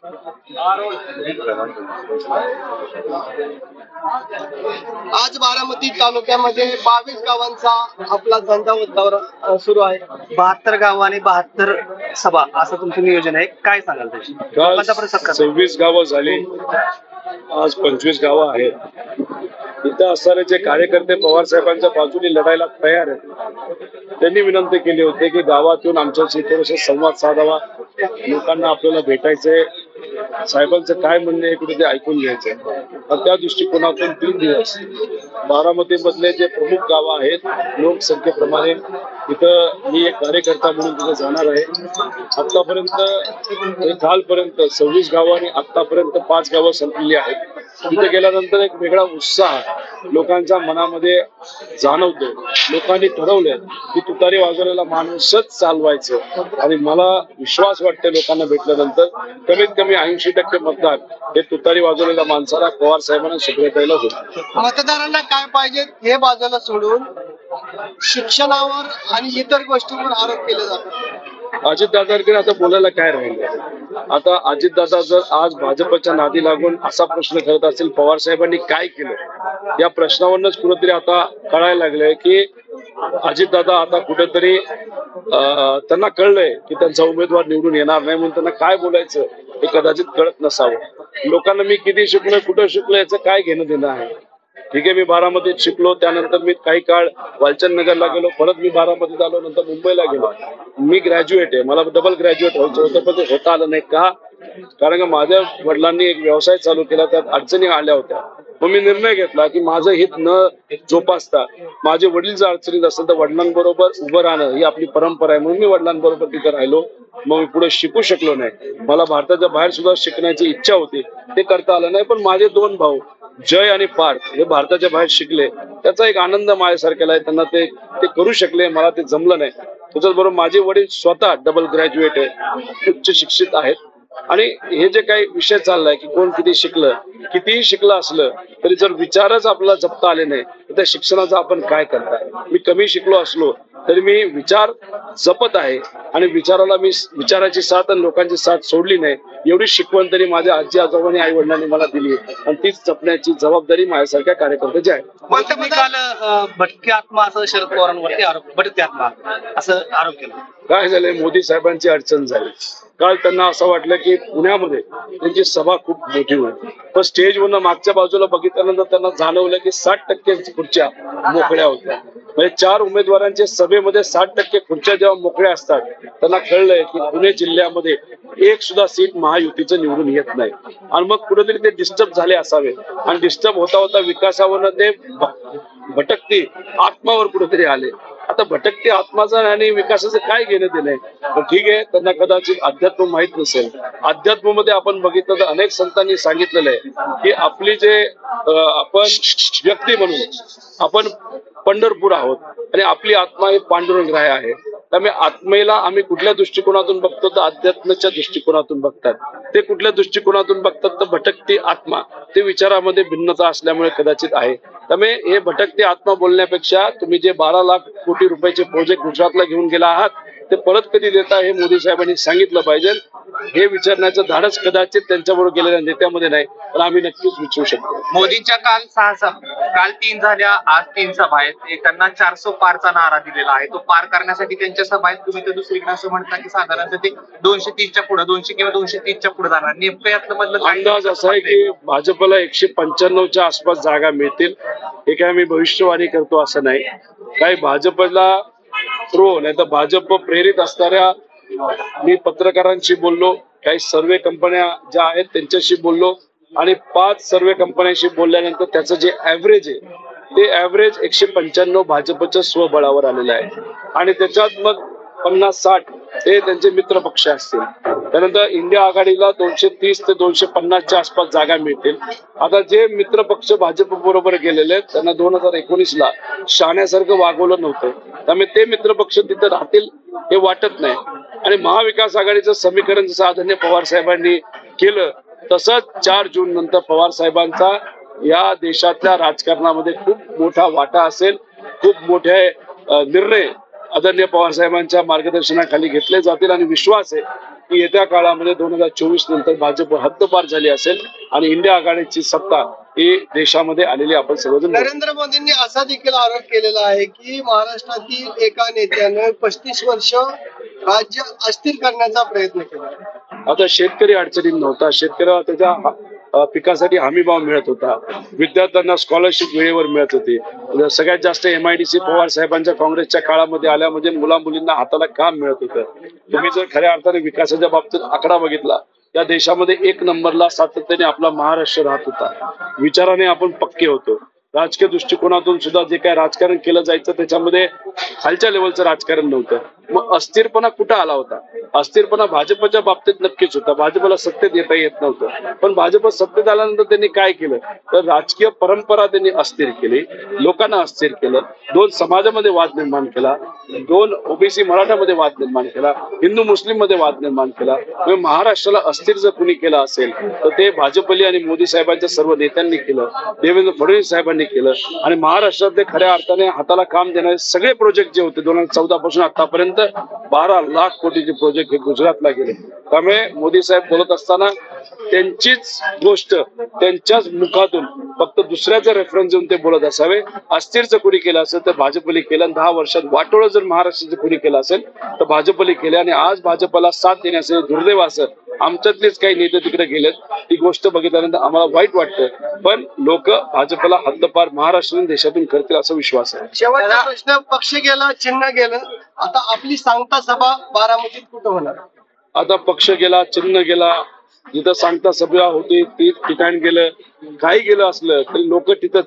आज बारामती तालुक्यामध्ये 22 गावांचा आपला दौरा सुरू आहे. 72 गाव आणि 72 सभा असं तुमचं नियोजन आहे. काय सांगाल त्याची? काल 26 गावं झाली, आज 25 गावं आहेत. इथं असणारे जे कार्यकर्ते पवार साहेबांच्या बाजूने लढायला तयार आहेत, त्यांनी विनंती केली होती की गावात येऊन आमच्याशी थोडेसे संवाद साधावा, लोकांना आपल्याला भेटायचंय, साहेबांचं काय म्हणणं आहे कुठे ते ऐकून घ्यायचंय. आणि त्या दृष्टिकोनातून 3 दिवस बारामती मधले जे प्रमुख गावं आहेत लोकसंख्येप्रमाणे इथं मी एक कार्यकर्ता म्हणून तिथे जाणार आहे. आतापर्यंत कालपर्यंत 26 गावं आणि आतापर्यंत 5 गावं संपलेली आहेत. तिथे गेल्यानंतर एक वेगळा उत्साह लोकांच्या मनामध्ये जाणवतो. लोकांनी ठरवलंय की तुतारी वाजवलेला माणूसच चालवायचं आणि मला विश्वास वाटते लोकांना भेटल्यानंतर कमीत कमी 80% मतदान हे तुतारी वाजवलेल्या माणसाला पवार साहेबांना सुप्रियाताईला होईल. मतदारांना काय पाहिजे हे बाजूला सोडून शिक्षणावर आणि इतर गोष्टींवर आरोप केले जातात. अजितदादांकडे आता बोलायला काय राहिलं? आता अजितदादा जर आज भाजपच्या नादी लागून असा प्रश्न करत असेल पवार साहेबांनी काय केलं, या प्रश्नावरच कुठेतरी आता कळायला लागलंय की अजितदादा आता कुठेतरी त्यांना कळलंय की त्यांचा उमेदवार निवडून येणार नाही, म्हणून त्यांना काय बोलायचं हे कदाचित कळत नसावं. लोकांना मी किती शिकलोय, कुठं शिकलोय याचं काय घेणं देणं आहे. ठीक आहे, मी बारामतीत शिकलो, त्यानंतर मी काही काळ वालचंद नगरला गेलो, परत मी बारामतीत आलो, नंतर मुंबईला गेलो. मी ग्रॅज्युएट आहे, मला डबल ग्रॅज्युएट व्हायचं होतं, पण ते होता आलं नाही. का? कारण का माझ्या वडिलांनी एक व्यवसाय चालू केला, त्यात अडचणी आल्या होत्या. मग मी निर्णय घेतला की माझं हित न जोपासता माझे वडील जर अडचणीत असेल तर वडिलांबरोबर उभं राहणं ही आपली परंपरा आहे, म्हणून मी वडिलांबरोबर तिथे राहिलो. मग मी पुढे शिकू शकलो नाही. मला भारताच्या बाहेर सुद्धा शिकण्याची इच्छा होती, ते करता आलं नाही. पण माझे 2 भाऊ जय आणि पार्थ हे भारताच्या बाहेर शिकले, त्याचा एक आनंद माझ्यासारख्याला आहे. त्यांना ते करू शकले, मला ते जमलं नाही. त्याच्याबरोबर माझे वडील स्वतः डबल ग्रॅज्युएट आहे, उच्च शिक्षित आहेत. आणि हे जे काही विषय चाललाय की कोण किती शिकलं, कितीही शिकलं असलं तरी जर विचारच आपल्याला जपता आले नाही तर त्या शिक्षणाचा आपण काय करताय. मी कमी शिकलो असलो तरी मी विचार जपत आहे आणि विचाराची साथ आणि लोकांची साथ सोडली नाही. एवढी शिकवण तरी माझ्या आजी आजोबांनी आई वडिलांनी मला दिली आणि तीच जपण्याची जबाबदारी माझ्यासारख्या कार्यकर्त्याची आहे. काल भटके आत्मा असं शरद पवारांवरती आरोप, भटके आत्मा असं आरोप केला. काय झालंय, मोदी साहेबांची अडचण झाली. काल त्यांना असं वाटलं की पुण्यामध्ये त्यांची सभा खूप मोठी होईल, पण स्टेजवरनं मागच्या बाजूला बघितल्यानंतर त्यांना जाणवलं की 60% खुर्च्या मोकळ्या होत्या. म्हणजे 4 उमेदवारांच्या सभेमध्ये 60% खुर्च्या जेव्हा मोकळ्या असतात, त्यांना कळलंय की पुणे जिल्ह्यामध्ये एक सुद्धा सीट महायुतीचं निवडून येत नाही. आणि मग कुठेतरी ते डिस्टर्ब झाले असावे आणि डिस्टर्ब होता होता विकासावरनं ते भटकती आत्मावर कुठेतरी आले. आता भटकती आत्माचं आणि विकासाचं काय घेणं देणं? पण ठीक आहे, त्यांना कदाचित अध्यात्म माहित नसेल. अध्यात्मामध्ये आपण बघितलं तर अनेक संतांनी सांगितलेलं आहे की आपली जे आपण व्यक्ती म्हणून आपण पंढरपूर आहोत आणि आपली आत्मा हे पांडुरंगराय आहे. त्यामुळे आत्मेला आम्ही कुठल्या दृष्टिकोनातून बघतो तर अध्यात्माच्या दृष्टिकोनातून बघतात. ते कुठल्या दृष्टिकोनातून बघतात तर भटकती आत्मा, ते विचारामध्ये भिन्नता असल्यामुळे कदाचित आहे. त्यामुळे हे भटकती आत्मा बोलण्यापेक्षा तुम्ही जे 12 लाख कोटी रुपयाचे प्रोजेक्ट गुजरातला घेऊन गेला आहात ते परत कधी देता हे मोदी साहेबांनी सांगितलं पाहिजे. हे विचारण्याचं धाडस कदाचित त्यांच्याबरोबर गेलेल्या नेत्यामध्ये नाही, पण आम्ही नक्कीच विचारू शकतो. मोदींच्या काल 3 झाल्या, आज 3 सभा आहेत. त्यांना 400 पारचा नारा दिलेला आहे. तो पार करण्यासाठी त्यांच्या सभा आहेत. तुम्ही तर दुसरीकडे असं म्हणता की साधारणतः ते 230च्या पुढे, 200 किंवा 230च्या पुढे जाणार. नेमकं यातलं मधलं अंदाज असा आहे की भाजपला 195च्या आसपास जागा मिळतील. हे काय मी भविष्यवाणी करतो असं नाही. काही भाजपला नाही तर भाजप प्रेरित असणाऱ्या मी पत्रकारांशी बोललो, काही सर्वे कंपन्या ज्या आहेत त्यांच्याशी बोललो आणि 5 सर्वे कंपन्यांशी बोलल्यानंतर त्याचं जे ऍव्हरेज आहे ते ऍव्हरेज 195 भाजपच्या स्वबळावर आलेलं आहे. आणि त्याच्यात मग 50-60 हे त्यांचे मित्र पक्ष असतील. त्यानंतर इंडिया आघाडीला 230 ते 250च्या आसपास जागा मिळतील. आता जे मित्र पक्ष भाजप बरोबर गेलेले आहेत त्यांना 2019ला शहाण्यासारखं वागवलं नव्हतं, त्यामुळे ते मित्र पक्ष तिथे राहतील हे वाटत नाही. आणि महाविकास आघाडीचं समीकरण जसं आदरणीय पवार साहेबांनी केलं तसंच 4 जून नंतर पवार साहेबांचा या देशातल्या राजकारणामध्ये खूप मोठा वाटा असेल. खूप मोठे निर्णय आदरणीय पवार साहेबांच्या मार्गदर्शनाखाली घेतले जातील आणि विश्वास आहे की येत्या काळामध्ये 2024 नंतर भाजप हद्दपार झाली असेल आणि इंडिया आघाडीची सत्ता ही देशामध्ये आलेली आपण सर्वजण बघतो. नरेंद्र मोदींनी असा देखील आरोप केलेला आहे की महाराष्ट्रातील एका नेत्यानं 35 वर्ष राज्य अस्थिर करण्याचा प्रयत्न केला. आता शेतकरी अडचणीत नव्हता, शेतकऱ्याला त्याच्या पिकासाठी हमी भाव मिळत होता, विद्यार्थ्यांना स्कॉलरशिप वेळेवर मिळत होती. सगळ्यात जास्त MIDC पवार साहेबांच्या काँग्रेसच्या काळामध्ये आल्या म्हणजे मुला मुलींना हाताला काम मिळत होतं. तुम्ही जर खऱ्या अर्थाने विकासाच्या बाबतीत आकडा बघितला, या देशामध्ये 1 नंबरला सातत्याने आपला महाराष्ट्र राहत होता. विचाराने आपण पक्के होतो. राजकीय दृष्टिकोनातून सुद्धा जे काय राजकारण केलं जायचं त्याच्यामध्ये खालच्या लेवलचं राजकारण नव्हतं. मग अस्थिरपणा कुठं आला होता? अस्थिरपणा भाजपच्या बाबतीत नक्कीच होता. भाजपला सत्तेत येता येत नव्हतं, पण भाजप सत्तेत आल्यानंतर त्यांनी काय केलं तर राजकीय परंपरा त्यांनी अस्थिर केली, लोकांना अस्थिर केलं, 2 समाजामध्ये वाद निर्माण केला, 2 OBC मराठामध्ये वाद निर्माण केला, हिंदू मुस्लिम मध्ये वाद निर्माण केला. महाराष्ट्राला अस्थिर जर कुणी केलं असेल तर ते भाजपली आणि मोदी साहेबांच्या सर्व नेत्यांनी केलं, देवेंद्र फडणवीस साहेबांनी केलं. आणि महाराष्ट्रातले खऱ्या अर्थाने हाताला काम देणारे सगळे प्रोजेक्ट जे होते 2014 पासून आतापर्यंत 12 लाख कोटीचे प्रोजेक्ट हे गुजरातला गेले. त्यामुळे मोदी साहेब बोलत असताना त्यांचीच गोष्ट त्यांच्याच मुखातून फक्त दुसऱ्याचा रेफरन्स देऊन ते बोलत असावे. अस्थिरचं कुणी केलं असेल तर भाजपली केलं, आणि 10 वर्षात वाटोळं जर महाराष्ट्राचं कुणी केलं असेल तर भाजपली केलं. आणि आज भाजपला साथ देण्यासाठी दुर्दैव असं आमच्यातलेच काही नेते तिकडे गेलेत. ती गोष्ट बघितल्यानंतर आम्हाला वाईट वाटतं, पण लोक भाजपला हद्दपार महाराष्ट्र देशातून करतील असा विश्वास आहे. शेवटचा प्रश्न, पक्ष गेला, चिन्ह गेलं, आता आपली सांगता सभा बारामतीत कुठं होणार? आता पक्ष गेला, चिन्ह गेला, जिथं सांगता सभा होती ती ठिकाण गेलं, काही गेलं असलं तरी लोक तिथं